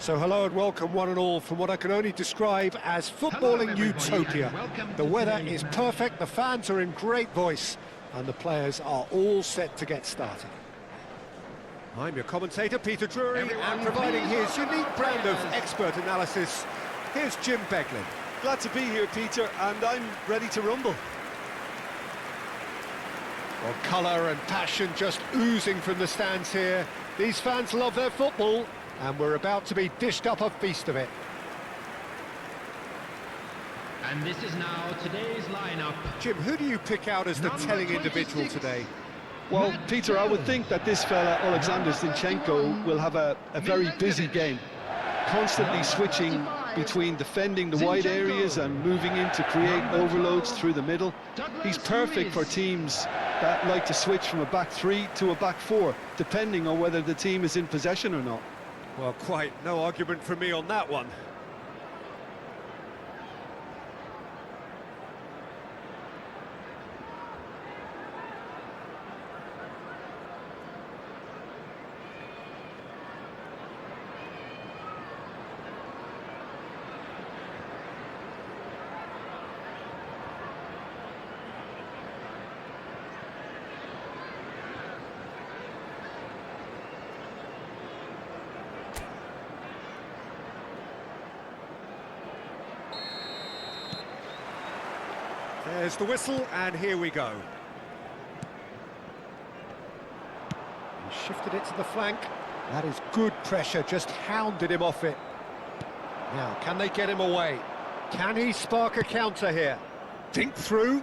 So hello and welcome one and all from what I can only describe as footballing utopia. The weather is perfect, the fans are in great voice, and the players are all set to get started. I'm your commentator, Peter Drury, and providing his unique brand of expert analysis, here's Jim Beglin. Glad to be here, Peter, and I'm ready to rumble. Well, colour and passion just oozing from the stands here. These fans love their football, and we're about to be dished up a feast of it. And this is now today's lineup. Jim, who do you pick out as the telling individual today? Well, Peter, I would think that this fella, Alexander Zinchenko, will have a very busy game. Constantly switching between defending the wide areas and moving in to create overloads through the middle. He's perfect for teams that like to switch from a back three to a back four, depending on whether the team is in possession or not. Well, quite no argument from me on that one. There's the whistle, and here we go. He shifted it to the flank. That is good pressure, just hounded him off it. Now, can they get him away? Can he spark a counter here? Think through.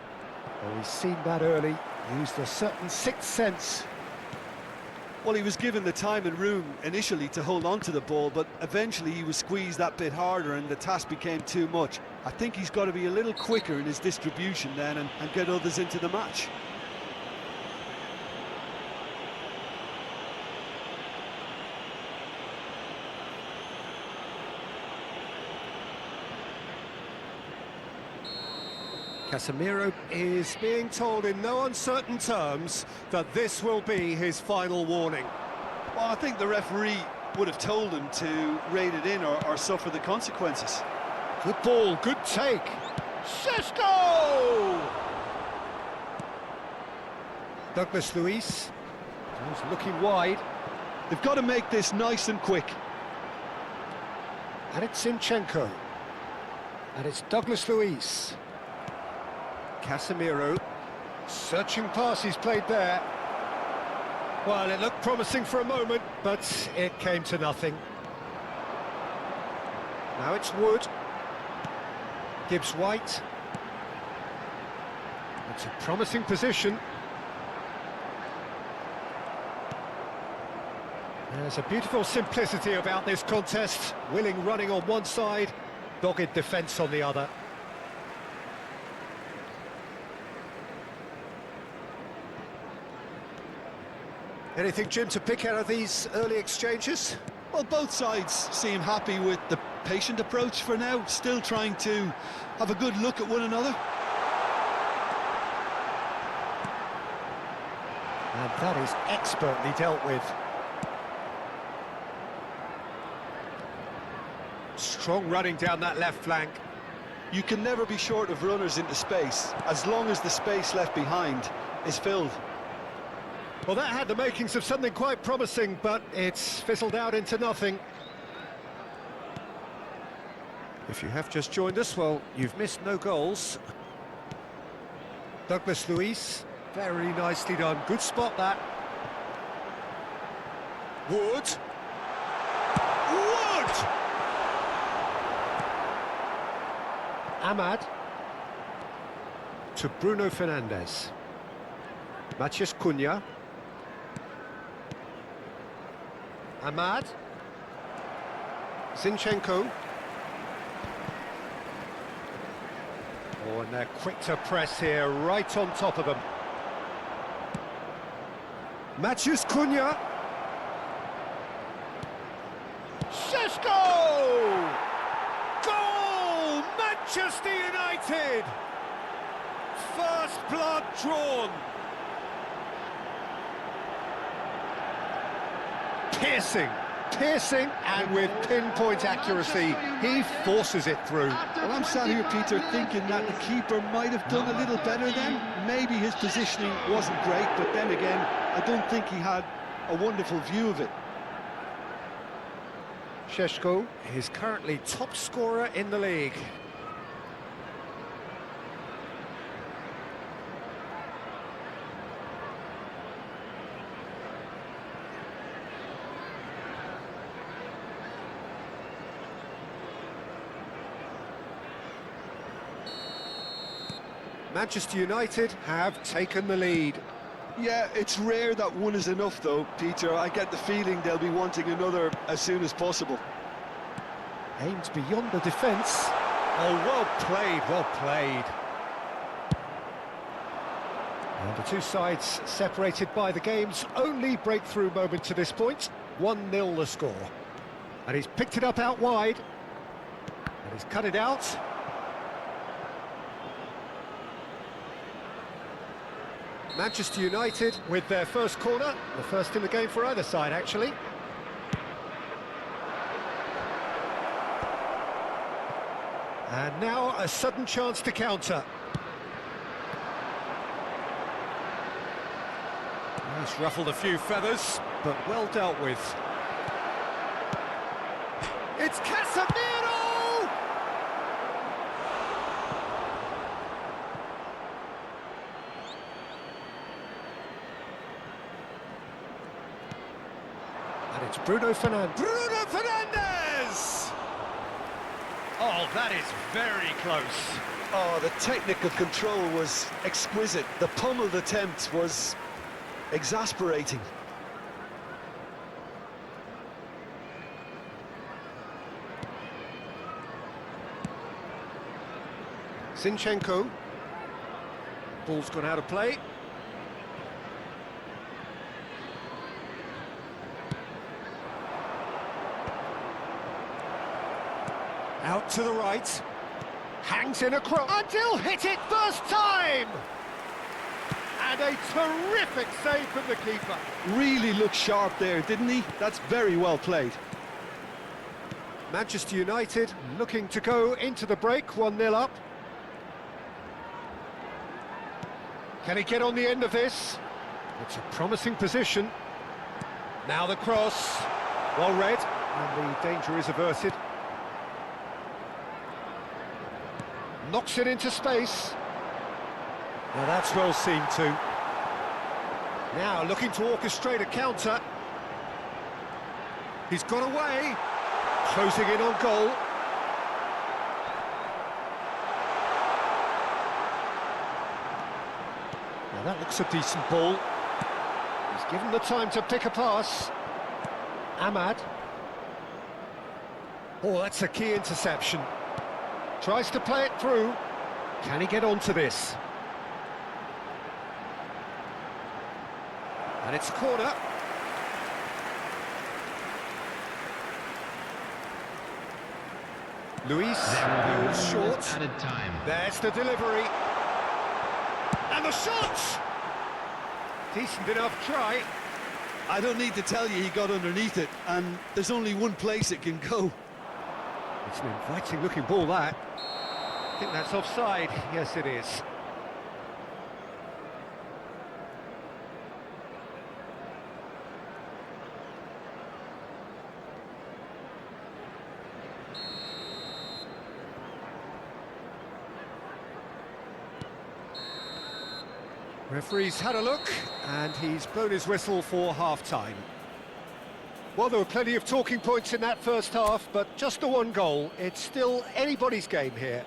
Oh, he's seen that early. Used a certain sixth sense. Well, he was given the time and room initially to hold on to the ball, but eventually he was squeezed that bit harder and the task became too much. I think he's got to be a little quicker in his distribution then and get others into the match. Casemiro is being told in no uncertain terms that this will be his final warning. Well, I think the referee would have told him to rein it in or suffer the consequences. Good ball, good take. Sesko! Douglas Luiz. He's looking wide. They've got to make this nice and quick. And it's Zinchenko. And it's Douglas Luiz. Casemiro. Searching pass he's played there. Well, it looked promising for a moment, but it came to nothing. Now it's Wood. Gibbs White. It's a promising position. There's a beautiful simplicity about this contest. Willing running on one side, dogged defence on the other. Anything, Jim, to pick out of these early exchanges? Well, both sides seem happy with the patient approach for now, still trying to have a good look at one another. And that is expertly dealt with. Strong running down that left flank. You can never be short of runners into space, as long as the space left behind is filled. Well, that had the makings of something quite promising, but it's fizzled out into nothing. If you have just joined us, well, you've missed no goals. Douglas Luiz, very nicely done. Good spot, that. Wood. Wood! Ahmad. To Bruno Fernandes. Matheus Cunha. Ahmad. Zinchenko. Oh, and they're quick to press here, right on top of them. Matheus Cunha. Sesko! Goal! Manchester United! First blood drawn. Piercing. Piercing and with pinpoint accuracy, he forces it through. Well, I'm sat here, Peter, thinking that the keeper might have done a little better then. Maybe his positioning wasn't great, but then again, I don't think he had a wonderful view of it. Šeško is currently top scorer in the league. Manchester United have taken the lead. Yeah, it's rare that one is enough though, Peter. I get the feeling they'll be wanting another as soon as possible. Aims beyond the defence. Oh, well played, well played. And the two sides separated by the game's only breakthrough moment to this point. 1-0 the score. And he's picked it up out wide. And he's cut it out. Manchester United with their first corner, the first in the game for either side, actually. And now a sudden chance to counter. He's ruffled a few feathers, but well dealt with. It's Casemiro! And it's Bruno Fernandes. Bruno Fernandes! Oh, that is very close. Oh, the technical control was exquisite. The pummeled attempt was exasperating. Zinchenko. Ball's gone out of play. Out to the right. Hangs in a cross. Until hit it first time! And a terrific save from the keeper. Really looked sharp there, didn't he? That's very well played. Manchester United looking to go into the break, 1-0 up. Can he get on the end of this? It's a promising position. Now the cross. Well read, and the danger is averted. Knocks it into space. Now that's well seen too. Now looking to orchestrate a counter. He's got away. Closing in on goal. Now that looks a decent ball. He's given the time to pick a pass. Ahmad. Oh, that's a key interception. Tries to play it through. Can he get onto this? And it's a corner. Luis, short. Added time. There's the delivery. And the shot! Decent enough try. I don't need to tell you he got underneath it, and there's only one place it can go. It's an inviting looking ball, that. I think that's offside. Yes, it is. Referee's had a look, and he's blown his whistle for half-time. Well, there were plenty of talking points in that first half, but just the one goal. It's still anybody's game here.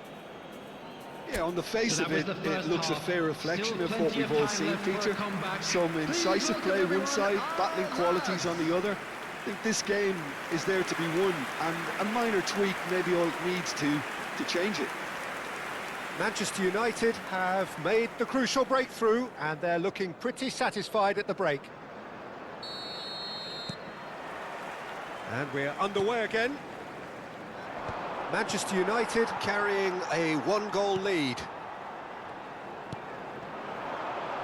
Yeah, on the face of it, it looks a fair reflection of what we've all seen, Peter. Some incisive play one side, battling qualities on the other. I think this game is there to be won, and a minor tweak maybe all it needs to change it. Manchester United have made the crucial breakthrough, and they're looking pretty satisfied at the break. And we're underway again. Manchester United carrying a one-goal lead.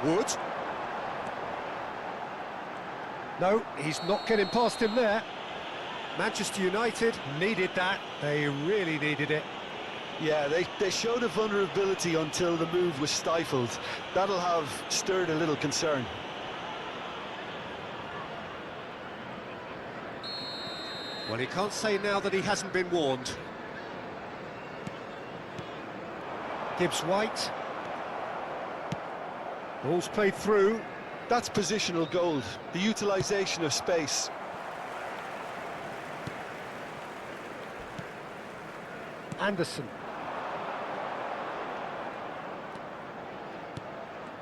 Wood. No, he's not getting past him there. Manchester United needed that. They really needed it. Yeah, they showed a vulnerability until the move was stifled. That'll have stirred a little concern. Well, he can't say now that he hasn't been warned. Gibbs White. Ball's played through. That's positional gold, the utilisation of space. Anderson.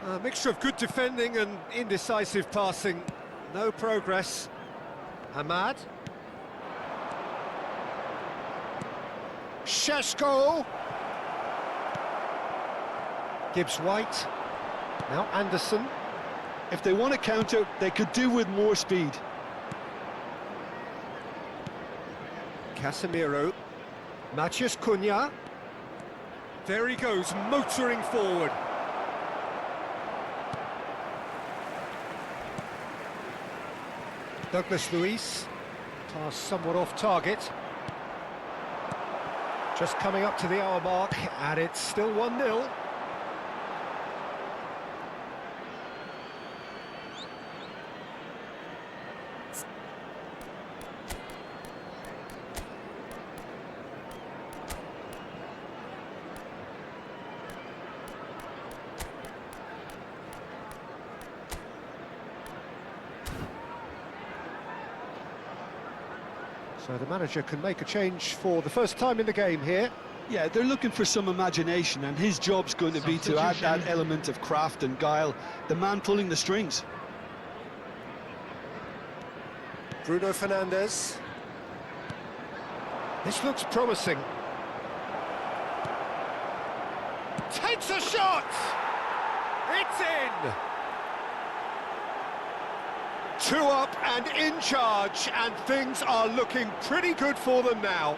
A mixture of good defending and indecisive passing. No progress. Ahmad. Šeško. Gibbs White. Now Anderson. If they want to counter, they could do with more speed. Casemiro. Matheus Cunha. There he goes, motoring forward. Douglas Luiz. Pass somewhat off target. Just coming up to the hour mark, and it's still 1-0. So the manager can make a change for the first time in the game here. Yeah, they're looking for some imagination, and his job's going to be to add that element of craft and guile, the man pulling the strings. Bruno Fernandes. This looks promising. Takes a shot! It's in! 2 up and in charge, and things are looking pretty good for them now.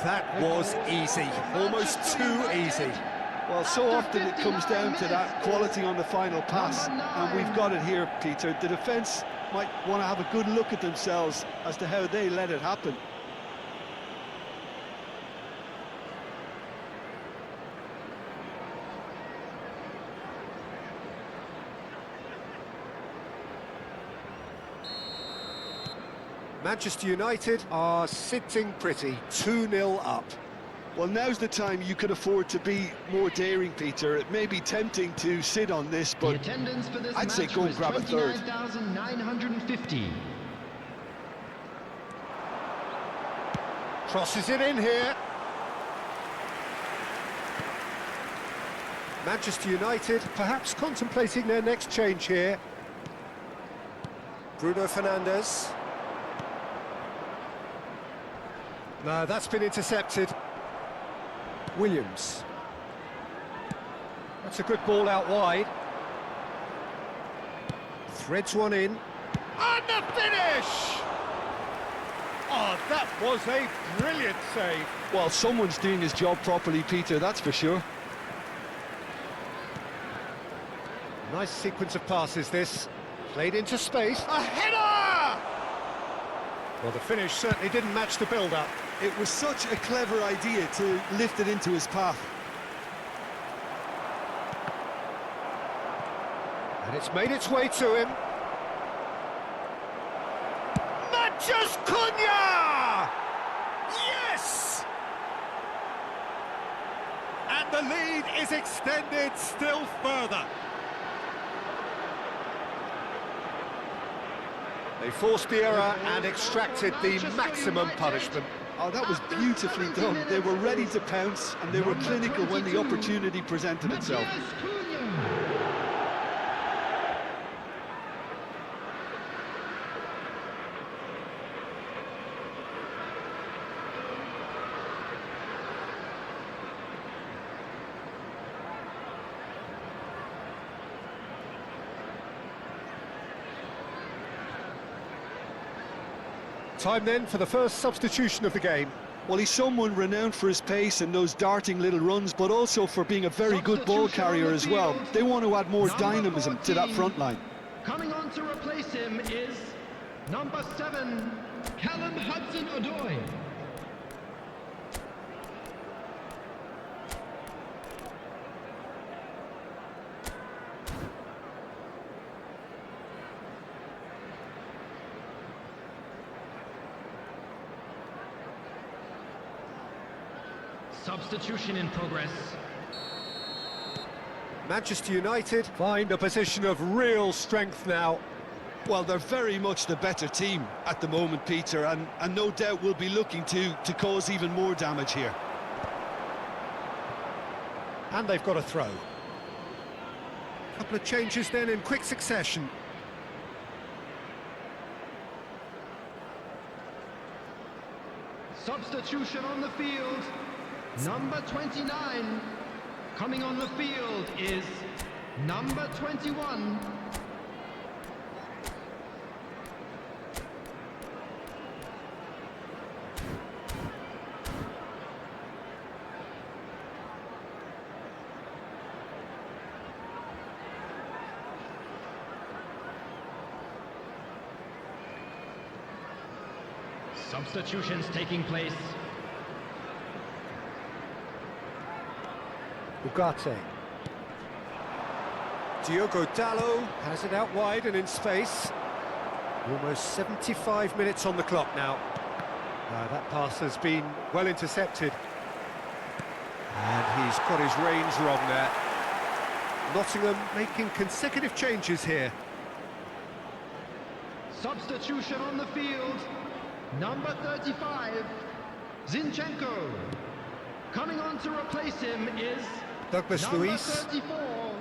That was easy, almost too easy. Well, so often it comes down to that quality on the final pass, and we've got it here, Peter. The defence might want to have a good look at themselves as to how they let it happen. Manchester United are sitting pretty, 2-0 up. Well, now's the time you can afford to be more daring, Peter. It may be tempting to sit on this, but I'd say go and grab a third. 29,950. Crosses it in here. Manchester United perhaps contemplating their next change here. Bruno Fernandes. No, that's been intercepted. Williams. That's a good ball out wide. Threads one in. And the finish! Oh, that was a brilliant save. Well, someone's doing his job properly, Peter, that's for sure. Nice sequence of passes, this. Played into space. A header! Well, the finish certainly didn't match the build-up. It was such a clever idea to lift it into his path. And it's made its way to him. Matheus Cunha! Yes! And the lead is extended still further. They forced the error and extracted the maximum punishment. Oh, that was beautifully done. They were ready to pounce, and they were clinical when the opportunity presented itself. Time then for the first substitution of the game. Well, he's someone renowned for his pace and those darting little runs, but also for being a very good ball carrier as well. They want to add more dynamism to that front line. Coming on to replace him is Number 7, Callum Hudson-Odoi. Substitution in progress. Manchester United find a position of real strength now. Well, they're very much the better team at the moment, Peter, and no doubt will be looking to cause even more damage here. And they've got a throw. Couple of changes then in quick succession. Substitution on the field. Number 29. Coming on the field is number 21. Substitutions taking place. Ugarte. Diogo Dalot has it out wide and in space. Almost 75 minutes on the clock now. That pass has been well intercepted. And he's got his reins wrong there. Nottingham making consecutive changes here. Substitution on the field. Number 35, Zinchenko. Coming on to replace him is Douglas number Luiz. 34,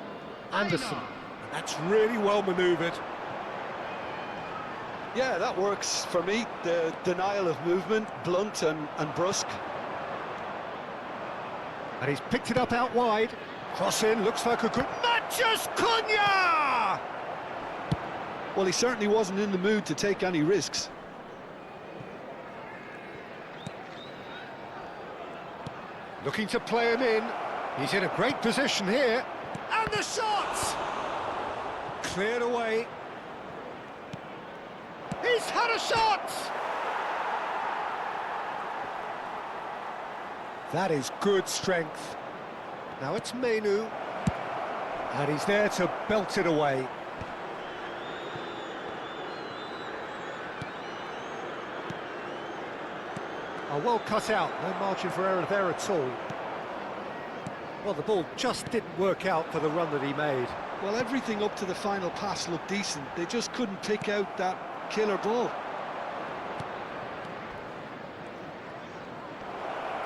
Anderson. Aina. That's really well manoeuvred. Yeah, that works for me. The denial of movement, blunt and brusque. And he's picked it up out wide. Cross in, looks like a good... Matches Cunha! Well, he certainly wasn't in the mood to take any risks. Looking to play him in. He's in a great position here. And the shot! Cleared away. He's had a shot! That is good strength. Now it's Menu. And he's there to belt it away. Oh, well cut out, no margin for error there at all. Well, the ball just didn't work out for the run that he made. Well, everything up to the final pass looked decent. They just couldn't pick out that killer ball.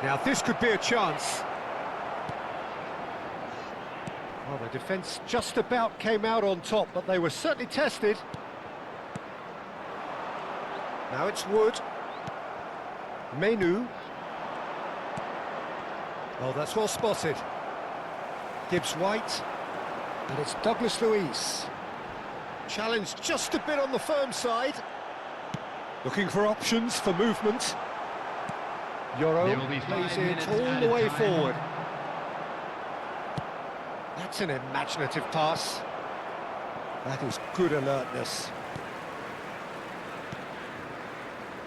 Now, this could be a chance. Well, the defence just about came out on top, but they were certainly tested. Now it's Wood. Menu. Oh, that's well spotted. Gibbs-White. And it's Douglas Luiz. Challenged just a bit on the firm side. Looking for options for movement. Yoro plays it all the way forward. That's an imaginative pass. That is good alertness.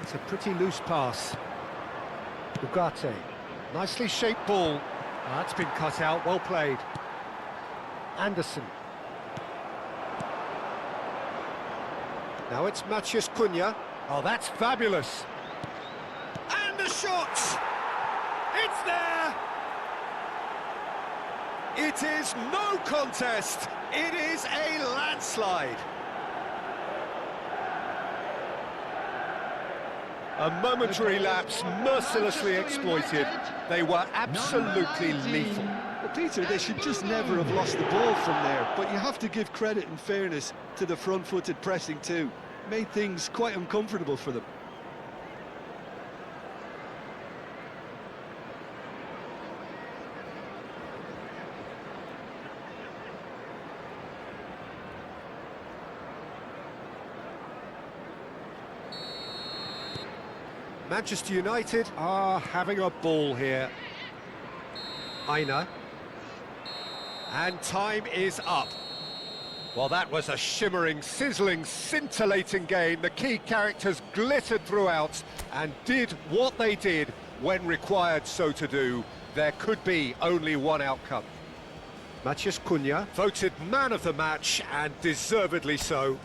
It's a pretty loose pass. Ugarte. Nicely shaped ball. That's been cut out, well played. Anderson. Now it's Matchday Cunha. Oh, that's fabulous. And the shot! It's there! It is no contest. It is a landslide. A momentary lapse mercilessly exploited. They were absolutely lethal. Well, Peter, they should just never have lost the ball from there, but you have to give credit and fairness to the front-footed pressing too. Made things quite uncomfortable for them. Manchester United are having a ball here. Aina. And time is up. Well, that was a shimmering, sizzling, scintillating game. The key characters glittered throughout and did what they did when required so to do. There could be only one outcome. Matheus Cunha voted man of the match, and deservedly so.